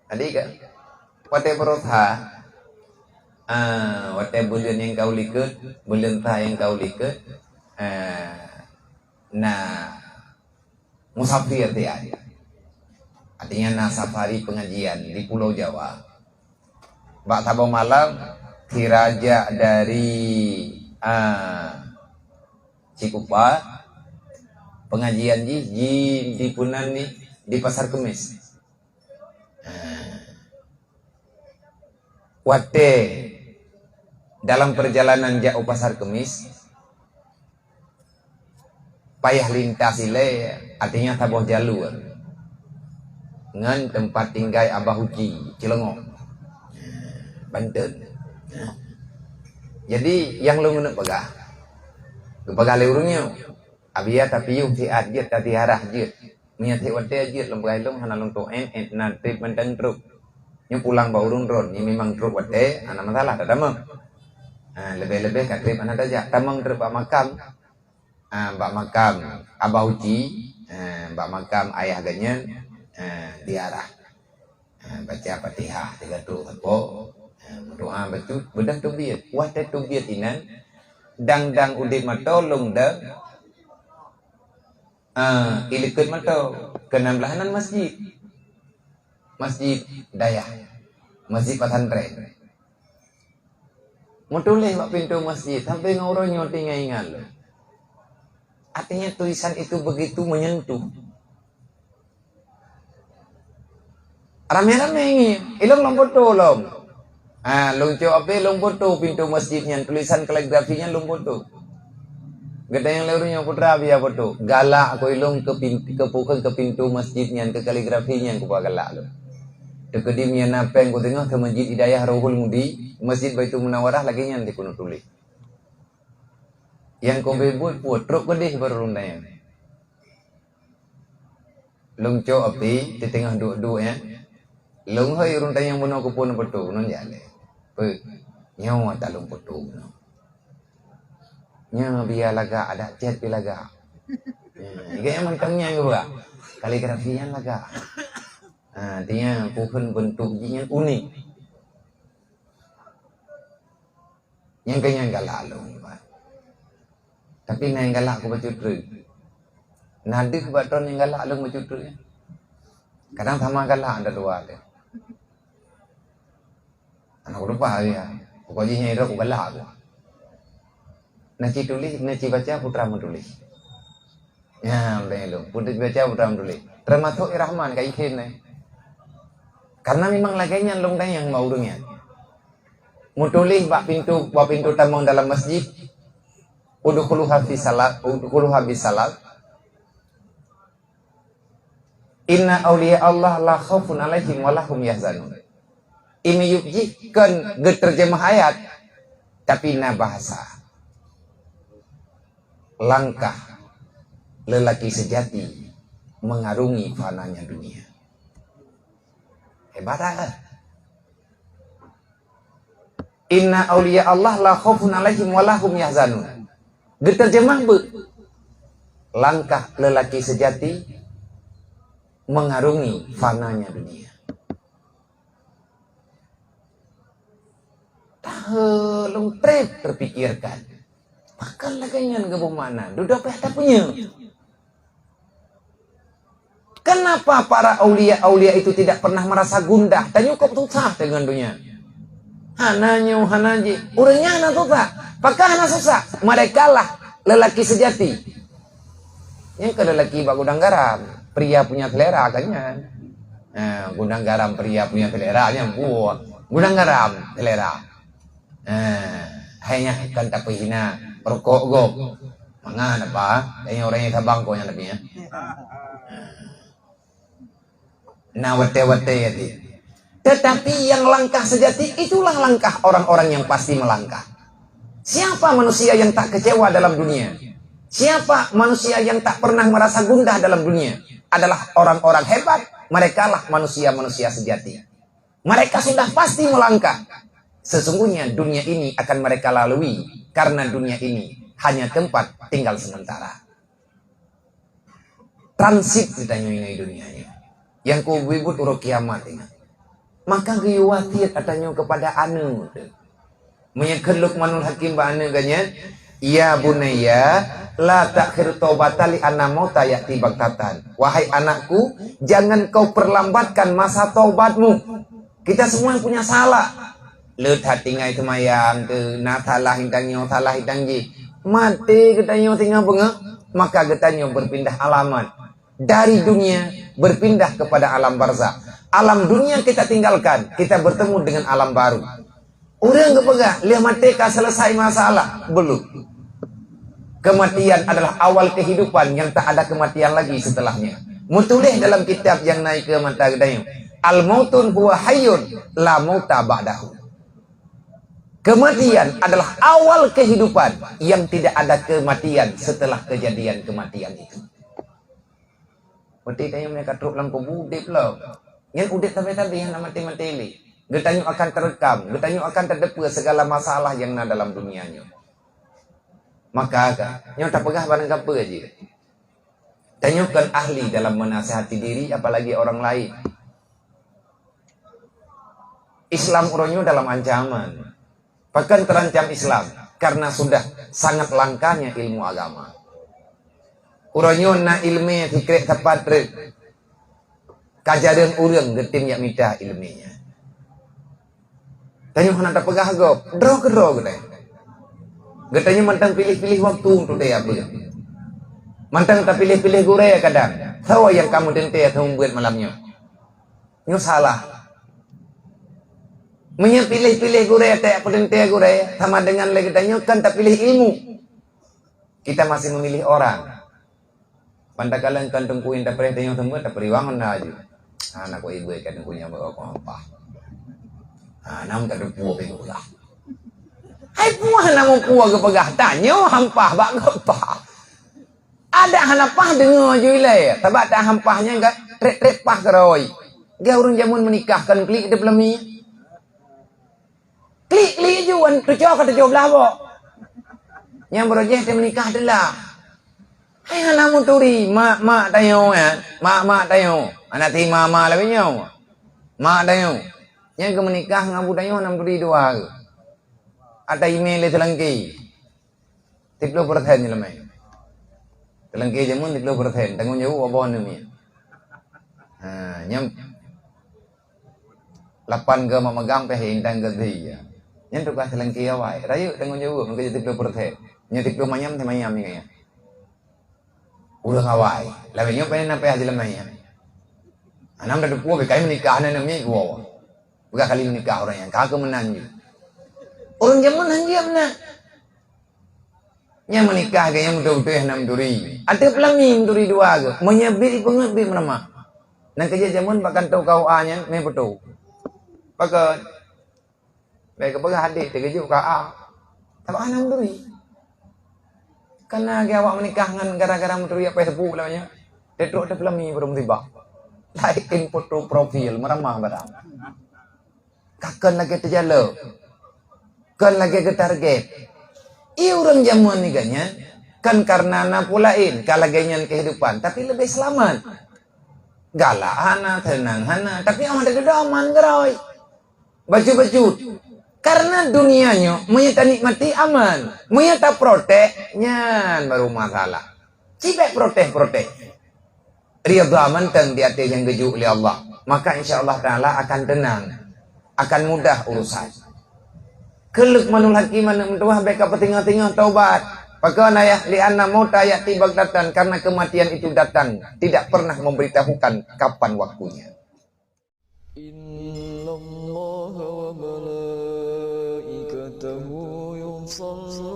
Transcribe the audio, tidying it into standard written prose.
Adik kan? Wate berotha, wate bulan yang kau likut, bulan tha yang kau likut, nah musafir dia. Artinya nah safari pengajian di Pulau Jawa. Bak Sabau malam, Kiraja dari Cikupa, pengajian di Punan nih di Pasar Kemis. Wate dalam perjalanan jauh Pasar Kemis, payah lintas ile, artinya tabuh jalur. Ngan tempat tinggal Abah Uji, Cilengok, Banten. Jadi yang lu ngene pegah. Pegah leurungnya. Abia tapi yung si adjit tadi harah jit. Nya ti wate jit lembai long hana long to nanti mentang truk. Yang pulang baurun ron, ini memang truk wate, ana masalah ada mah. Lebih-lebih kat trip ana aja. Tamang truk Pak Makam. Mbak Makam Abah Uji, Mbak Makam ayah ganyen diarah. Baca Fatihah 3 tepo. Doa betul bedah tubiat. Wate tubiat inan dang udip matolong dah. Ilikut mato ke-16 masjid Dayah, masjid pesantren. Mutulih wak pintu masjid sampai ngauronyo tinggal lo. Artinya tulisan itu begitu menyentuh. Rame-rame ini, ilong lompoto long. Longco apa lompoto pintu masjidnya, tulisan kaligrafinya lompoto. Gede yang lerunya putra biar foto. Galak aku ilung ke pintu masjidnya, ke kaligrafinya aku buat galak lo. Dekedimnya napeng ku tengah ke Masjid Hidayah Ruhul Mudi, Masjid Baitul Munawarah lagi yang di kuno tulis. Yang kau bebut buat truk gede baru rundanya. Longco api di tengah dua ya. Long hai rundanya yang bunuh kupun foto non jale. Nyawa tak long foto. Nya biar laga ada chat bi laga. Gaya mantangnya juga. Kaligrafinya laga. Dia bukan bentuknya unik. Yang kayaknya galak lo. Tapi yang galak aku baca terus. Nadi kebaton yang galak lo baca terus. Kadang sama galak ada dua ada. Anak lupa dia. Pokoknya itu aku galak aku. Naci tulis, naci baca putra menulis. Ya, belum. Putra baca putra menulis. Termasuk Irahman kayak ikin nih. Karena memang laganya long yang mau urungnya. Mutulis bak pintu tamang dalam masjid. Udkhuluha fi salat, udkhuluha bi salat. Inna awliya Allah la khaufun alaihim wa lahum yahzanun. Ini yukjikan terjemah ayat tapi na bahasa. Langkah lelaki sejati mengarungi fananya dunia. Hebat kan? Inna awliya Allah la khaufun alaihim wa lahum yahzanun. Diterjemah langkah lelaki sejati mengarungi fananya dunia. Tahelung trip terpikirkan. Makan laganya ngebuh mana? Duduk apa punya? Kenapa para aulia itu tidak pernah merasa gundah dan cukup susah dengan dunia? Hananya hanaji, urangnya hana susah, pakah hana susah. Mereka lah lelaki sejati. Yang ke lelaki bak gudang garam, pria punya selera kan? Gudang garam pria punya selera yang buat gudang garam selera. Hanya kan tak hina rokok go. Mangan apa? Yang orangnya sabang ko yang lebihnya. Nah wate ya di. Tetapi yang langkah sejati itulah langkah orang-orang yang pasti melangkah. Siapa manusia yang tak kecewa dalam dunia? Siapa manusia yang tak pernah merasa gundah dalam dunia? Adalah orang-orang hebat. Mereka lah manusia-manusia sejati. Mereka sudah pasti melangkah. Sesungguhnya dunia ini akan mereka lalui. Karena dunia ini hanya tempat tinggal sementara. Transit ditanya ini dunianya. Yang kau bibut urut kiamat ini. Maka giyu wasiat katanya kepada anak. Menyekal Luqmanul Hakim ba anak ganyan. Ya bunayya la takhir taubatali anna mauta ya'ti baghtatan. Wahai anakku, jangan kau perlambatkan masa taubatmu. Kita semua yang punya salah. Lut hati ngai semayang ke na salah hidang ji. Mati katanya tinggal bengak, maka katanya berpindah alamat dari dunia berpindah kepada alam barzakh. Alam dunia kita tinggalkan, kita bertemu dengan alam baru. Orang kepegah, lihat mati selesai masalah belum. Kematian adalah awal kehidupan yang tak ada kematian lagi setelahnya. Mutulih dalam kitab yang naik ke mata gedayung. Al-mautun huwa hayyun la mauta ba'dahu. Kematian adalah awal kehidupan yang tidak ada kematian setelah kejadian kematian itu. Berarti tanya mereka truk lang kubudip lah. Yang udah tapi yang mati-mati li. Getanyo akan terekam, getanyo akan terdepa segala masalah yang ada dalam dunianya. Maka nyo tak pegah barang apa aja. Tanyakan ahli dalam menasihati diri, apalagi orang lain. Islam uronyo dalam ancaman. Bahkan terancam Islam karena sudah sangat langkanya ilmu agama. Uronyo na ilmu fikret tepat rek. Kajaran urang getim yak mita ilminya. Tanyo hana tak pegah go, draw ke deh. Getanya mantang pilih-pilih waktu untuk dia apa. Mantang tak pilih-pilih guraya kadang. Tahu yang kamu tente atau membuat malamnya. Ini salah. Pilih-pilih guraya tak apa tente guraya sama dengan lagi tanya kan tak pilih ilmu. Kita masih memilih orang. Pandakalan kan tungkuin tak pernah tanya semua tak periwangan aja. Anak ko ibu ikan tungkunya bawa apa. Nam tak ada puak itu lah. Hai puah namun puah kepegah tanya hampah bak kepah. Ada hanapah dengar juilai. Tabak tak hampahnya enggak trek-trek pah keroi. Dia orang jamun menikahkan klik de pelemi. Klik juan tu cok kata jawab lah bo. Yang berojeh dia menikah adalah. Hai hanamun turi mak tayo ya. Mak tayo. Anak ti mama lebih nyaw. Mak tayo. Yang ke menikah ngabu tayo 6 dua. Ada email telengki 30% ni lemai. Telengki jamun 30%, tanggung jawab apa ni? Nyam 8 ke memegang pe hindang ke dia. Nyam tu ka telengki awai. Rayu tanggung jawab mungkin 30%. Nya 30 manyam te manyam ni kaya. Udah awai. Lawe nyam pe na pe hasil lemai. Anam dah puas pe kai menikah na ni gua. Bukan kali menikah orang yang kagak menanju. Orang zaman hanjam na. Yang menikah kaya yang betul-betul 6 duri. Ada pelangin duri 2 ke. Menyebik pengebik menemah. Nang kerja zaman bahkan tahu kau A-nya memang betul. Bahkan mereka pegah hadir terkejut KA. Tapi 6 duri. Karena awak menikah dengan gara-gara menteri apa sebut namanya. Detrok ada pelangin belum tiba. Lain foto profil meramah barang. Kakan lagi terjala. Kan lagi ke target. Orang zaman ni ganya kan karena napulain kalaganya kehidupan tapi lebih selamat. Galak hana tenang hana tapi aman ada aman gerai. Baju karena dunianya menyata nikmati aman, menyata protek nyan baru masalah. Cibek protek. Ridha aman teng di hati yang gejuk oleh Allah. Maka insyaallah taala akan tenang. Akan mudah urusan. Keluk manul hakim mana mentuah beka petingah-tingah taubat. Bagaimana ya lianna mauta ya'ti baghtatan karena kematian itu datang tidak pernah memberitahukan kapan waktunya. Innallaha wa malaikatahu yusholluna